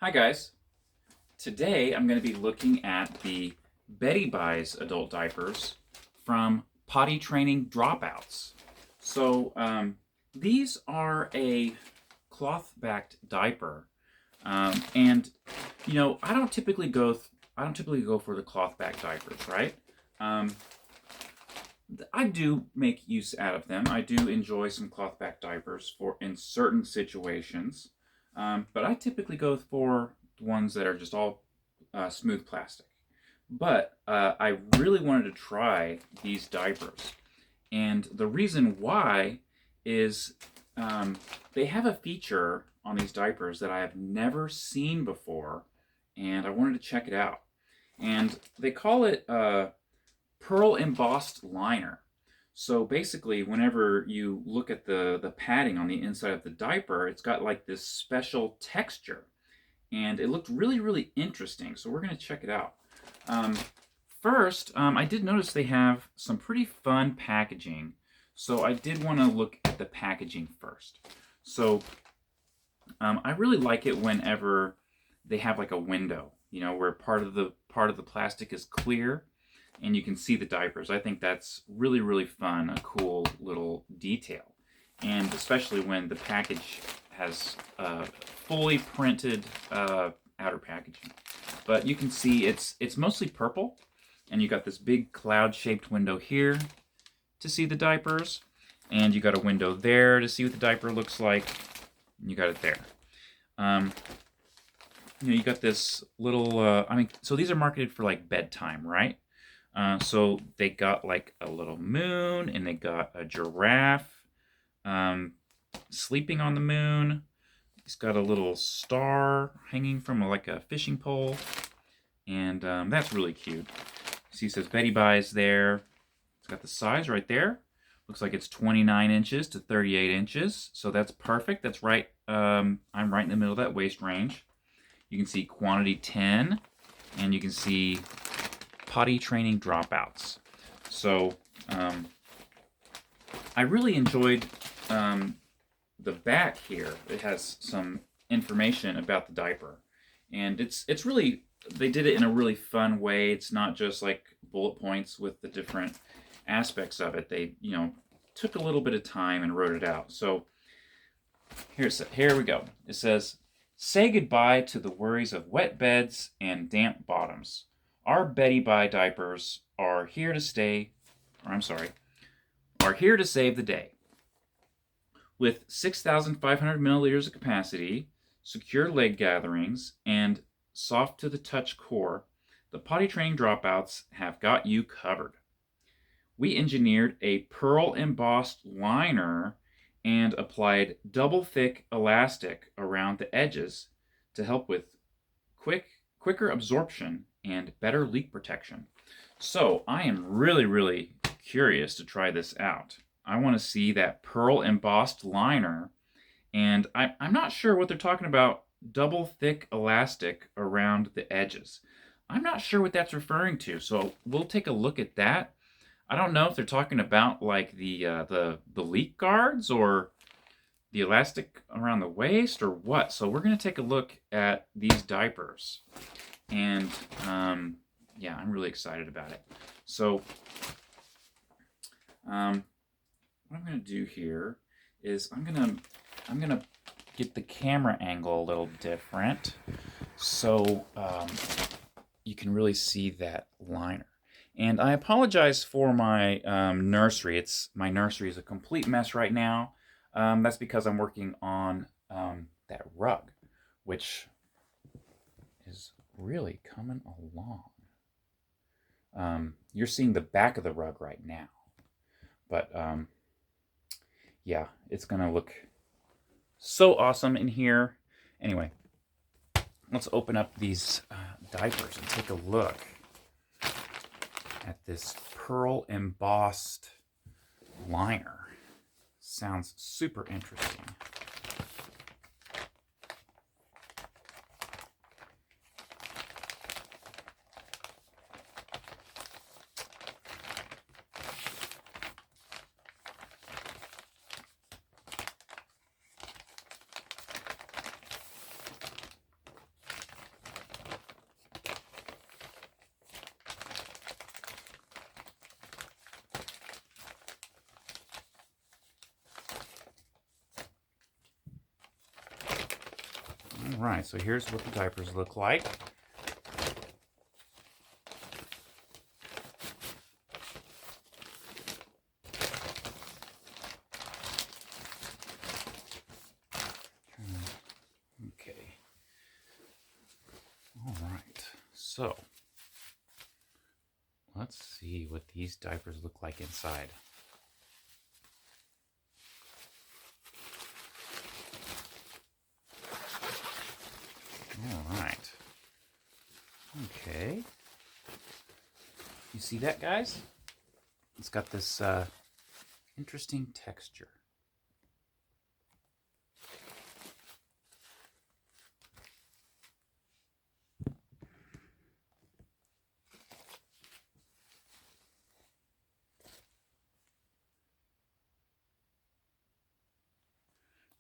Hi guys. Today I'm going to be looking at the Beddy Byes adult diapers from Potty Training Dropouts. These are a cloth-backed diaper, and I don't typically go for the cloth-backed diapers, right? Um, I do make use out of them. I do enjoy some cloth-backed diapers for in certain situations, but I typically go for the ones that are just all smooth plastic. But I really wanted to try these diapers, and the reason why is they have a feature on these diapers that I have never seen before, and I wanted to check it out. And they call it pearl embossed liner. So basically, whenever you look at the padding on the inside of the diaper, it's got like this special texture. And it looked really, really interesting. So we're going to check it out. Um, First, I did notice they have some pretty fun packaging. So I did want to look at the packaging first. So I really like it whenever they have like a window, where part of the plastic is clear and you can see the diapers. I think that's really, really fun, a cool little detail. And especially when the package has fully printed outer packaging. But you can see it's mostly purple, and you got this big cloud-shaped window here to see the diapers, and you got a window there to see what the diaper looks like. And you got it there. You got this little. So these are marketed for like bedtime, right? So they got like a little moon, and they got a giraffe sleeping on the moon. He's got a little star hanging from like a fishing pole, and that's really cute. See, it says Beddy Byes there. It's got the size right there. Looks like it's 29 inches to 38 inches, so that's perfect. That's right. I'm right in the middle of that waist range. You can see quantity 10, and you can see Potty Training Dropouts. So I really enjoyed the back here. It has some information about the diaper, and it's really, they did it in a really fun way. It's not just like bullet points with the different aspects of it. They took a little bit of time and wrote it out. So here we go. It says, "Say goodbye to the worries of wet beds and damp bottoms. Our Beddy Bye diapers are here to stay, are here to save the day. With 6,500 milliliters of capacity, secure leg gatherings, and soft-to-the-touch core, the Potty Training Dropouts have got you covered. We engineered a pearl-embossed liner and applied double-thick elastic around the edges to help with quicker absorption and better leak protection." So I am really, really curious to try this out. I want to see that pearl embossed liner, and I'm not sure what they're talking about, double thick elastic around the edges. I'm not sure what that's referring to, so we'll take a look at that. I don't know if they're talking about like the leak guards or the elastic around the waist or what. So we're going to take a look at these diapers, and yeah, I'm really excited about it. So what I'm going to do here is I'm gonna get the camera angle a little different, so you can really see that liner. And I apologize for my nursery. My nursery is a complete mess right now. That's because I'm working on that rug, which is really coming along. You're seeing the back of the rug right now, but yeah, it's gonna look so awesome in here. Anyway, let's open up these diapers and take a look at this pearl embossed liner. Sounds super interesting. All right, so here's what the diapers look like. Okay. All right, so let's see what these diapers look like inside. All right. Okay. You see that, guys? It's got this interesting texture.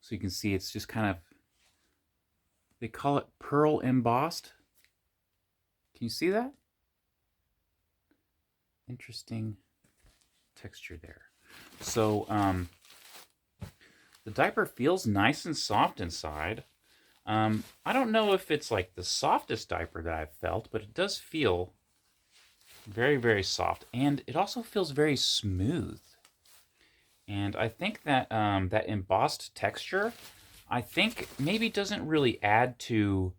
So you can see it's just kind of, they call it pearl embossed. Can you see that? Interesting texture there. So the diaper feels nice and soft inside. I don't know if it's like the softest diaper that I've felt, but it does feel very, very soft. And it also feels very smooth. And I think that that embossed texture, I think maybe doesn't really add to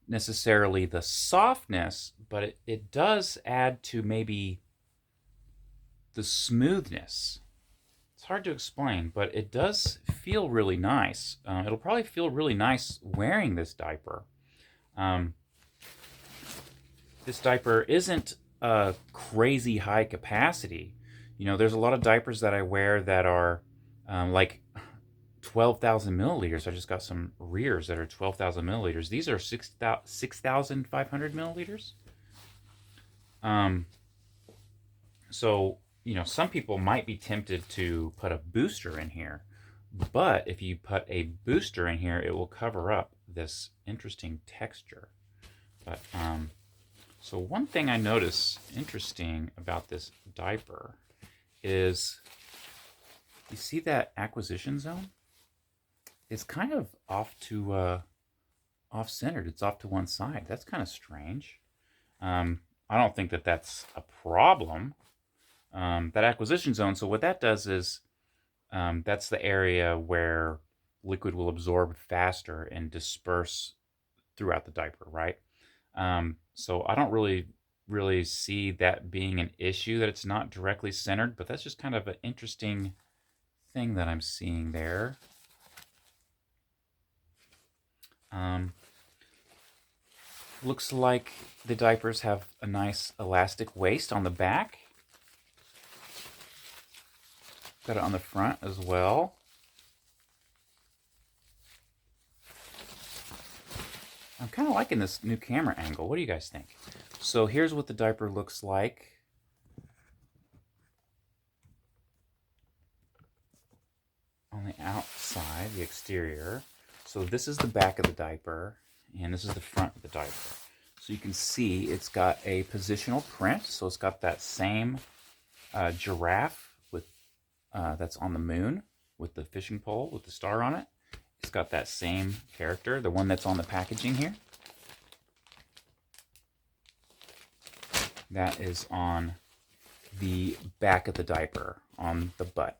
necessarily the softness, but it does add to maybe the smoothness. It's hard to explain, but it does feel really nice. It'll probably feel really nice wearing this diaper. This diaper isn't a crazy high capacity. You know, there's a lot of diapers that I wear that are like 12,000 milliliters. I just got some rears that are 12,000 milliliters. These are 6,500 milliliters. So, you know, some people might be tempted to put a booster in here. But if you put a booster in here, it will cover up this interesting texture. But so one thing I notice interesting about this diaper is, you see that acquisition zone? It's kind of off to off-centered. It's off to one side. That's kind of strange. I don't think that that's a problem. That acquisition zone. So what that does is that's the area where liquid will absorb faster and disperse throughout the diaper, right? So I don't really see that being an issue, that it's not directly centered, but that's just kind of an interesting thing that I'm seeing there. Looks like the diapers have a nice elastic waist on the back. Got it on the front as well. I'm kind of liking this new camera angle. What do you guys think? So here's what the diaper looks like. On the outside, the exterior. So this is the back of the diaper, and this is the front of the diaper. So you can see it's got a positional print. So it's got that same giraffe with that's on the moon with the fishing pole with the star on it. It's got that same character, the one that's on the packaging here. That is on the back of the diaper, on the butt.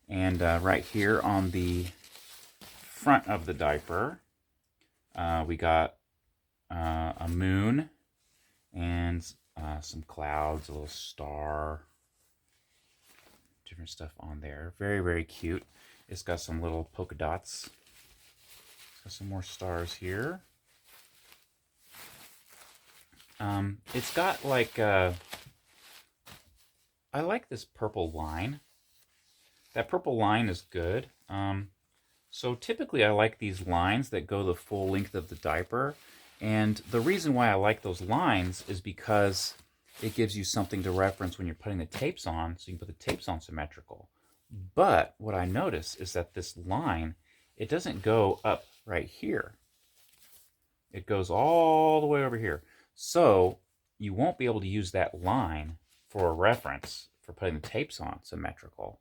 And right here on the front of the diaper, we got a moon and some clouds, a little star, different stuff on there. Very, very cute. It's got some little polka dots. It's got some more stars here. It's got like I like this purple line. That purple line is good. So typically I like these lines that go the full length of the diaper. And the reason why I like those lines is because it gives you something to reference when you're putting the tapes on, so you can put the tapes on symmetrical. But what I notice is that this line, it doesn't go up right here. It goes all the way over here. So you won't be able to use that line for a reference for putting the tapes on symmetrical.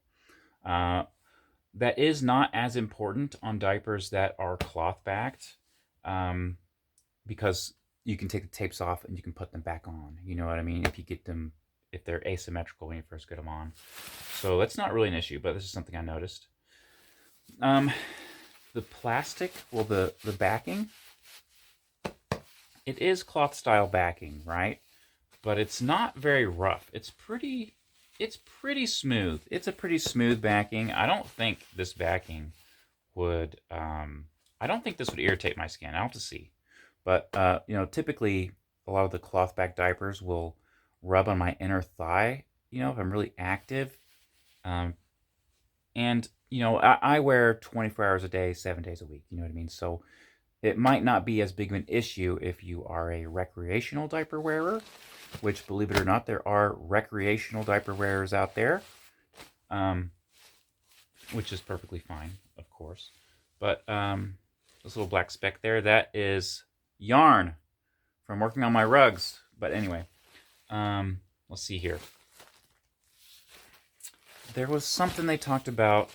That is not as important on diapers that are cloth backed. because you can take the tapes off and you can put them back on. You know what I mean? If they're asymmetrical when you first get them on. So that's not really an issue, but this is something I noticed. The plastic, well, the backing, it is cloth style backing, right? But it's not very rough. It's pretty smooth. It's a pretty smooth backing. I don't think this backing would, I don't think this would irritate my skin. I'll have to see. But, you know, typically a lot of the cloth back diapers will rub on my inner thigh, you know, if I'm really active. And, you know, I wear 24 hours a day, 7 days a week, you know what I mean? So it might not be as big of an issue if you are a recreational diaper wearer, which, believe it or not, there are recreational diaper wearers out there, which is perfectly fine, of course. But this little black speck there, that is yarn from working on my rugs. But anyway, let's see here. There was something they talked about,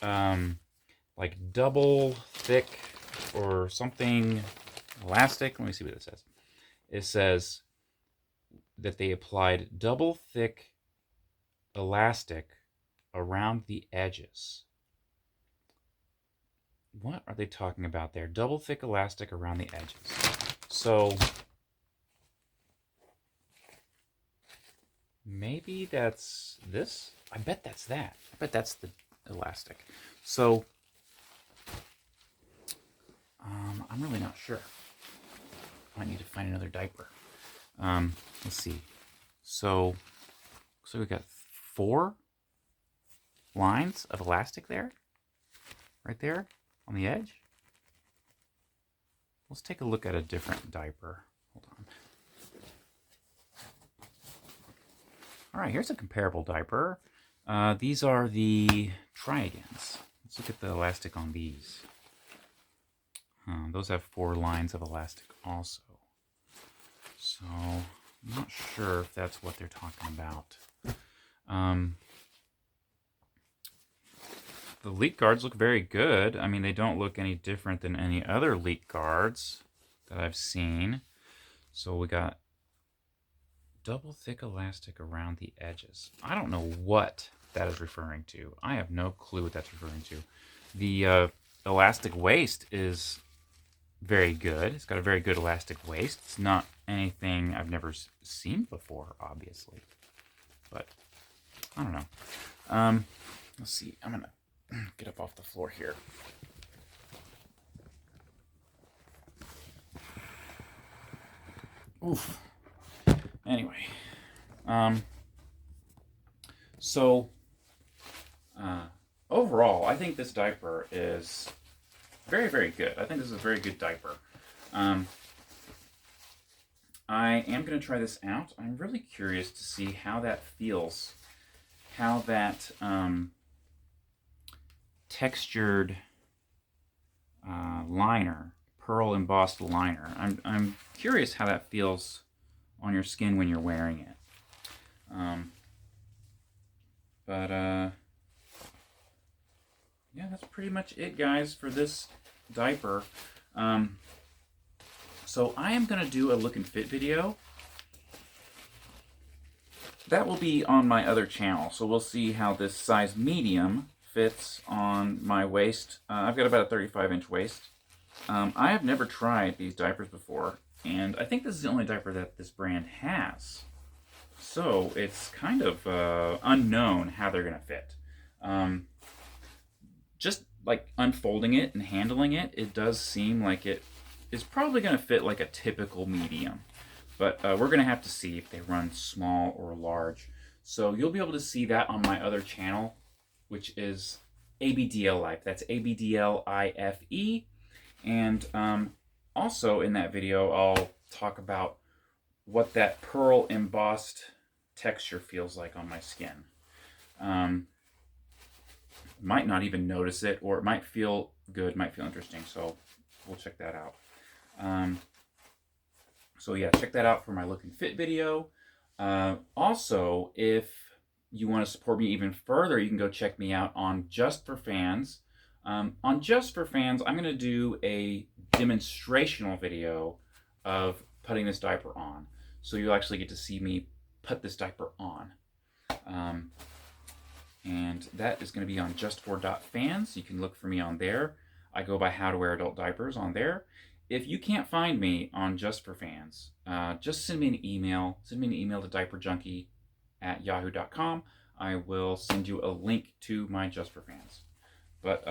like double thick or something elastic. Let me see what it says. It says that they applied double thick elastic around the edges. What are they talking about there? Double thick elastic around the edges. So maybe that's this? I bet that's that. I bet that's the elastic. So I'm really not sure. I need to find another diaper. Let's see. So we got 4 lines of elastic there, right there on the edge. Let's take a look at a different diaper. Hold on. All right, here's a comparable diaper. These are the Try-Agains. Let's look at the elastic on these. Those have 4 lines of elastic also. So I'm not sure if that's what they're talking about. The leak guards look very good. I mean, they don't look any different than any other leak guards that I've seen. So we got double thick elastic around the edges. I don't know what that is referring to. I have no clue what that's referring to. The elastic waist is very good. It's got a very good elastic waist. It's not anything I've never seen before, obviously. But I don't know. Let's see. I'm going to get up off the floor here. Oof. Anyway. Overall, I think this diaper is very, very good. I think this is a very good diaper. I am going to try this out. I'm really curious to see how that feels. How that textured liner, pearl embossed liner. I'm curious how that feels on your skin when you're wearing it. Yeah, that's pretty much it, guys, for this diaper. So I am going to do a look and fit video. That will be on my other channel, so we'll see how this size medium fits on my waist. I've got about a 35-inch waist. I have never tried these diapers before, and I think this is the only diaper that this brand has. So it's kind of unknown how they're going to fit. Just like unfolding it and handling it, it does seem like it is probably going to fit like a typical medium. But we're going to have to see if they run small or large. So you'll be able to see that on my other channel, which is ABDL Life. That's ABDLIFE. And also in that video, I'll talk about what that pearl embossed texture feels like on my skin. Might not even notice it, or it might feel good, might feel interesting. So we'll check that out. So yeah, check that out for my look and fit video. Also, if you want to support me even further, you can go check me out on Just for Fans. On Just for Fans, I'm going to do a demonstrational video of putting this diaper on. So you'll actually get to see me put this diaper on. And that is going to be on justfor.fans. You can look for me on there. I go by How to Wear Adult Diapers on there. If you can't find me on Just for Fans, just send me an email. Send me an email to diaperjunkie@yahoo.com. I will send you a link to my Just for Fans. But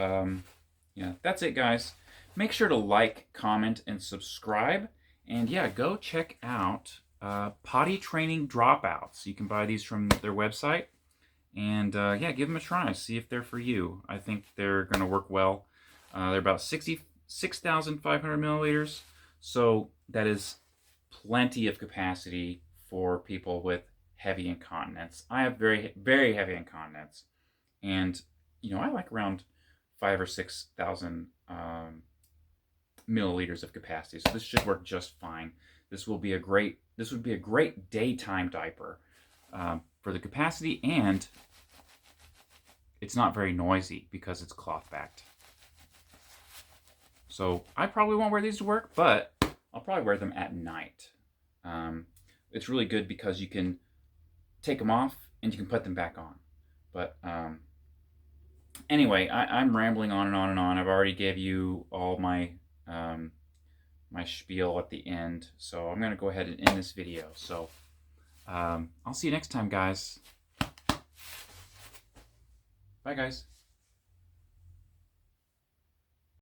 yeah, that's it, guys. Make sure to like, comment, and subscribe. And yeah, go check out Potty Training Dropouts. You can buy these from their website. And yeah, give them a try. See if they're for you. I think they're going to work well. They're about 6,500 milliliters. So that is plenty of capacity for people with heavy incontinence. I have very, very heavy incontinence. And, you know, I like around 5,000 or 6,000 milliliters of capacity. So this should work just fine. This would be a great daytime diaper for the capacity, and it's not very noisy because it's cloth backed. So I probably won't wear these to work, but I'll probably wear them at night. It's really good because you can take them off and you can put them back on. But anyway, I'm rambling on and on and on. I've already gave you all my my spiel at the end, so I'm going to go ahead and end this video. So I'll see you next time, guys. Bye, guys.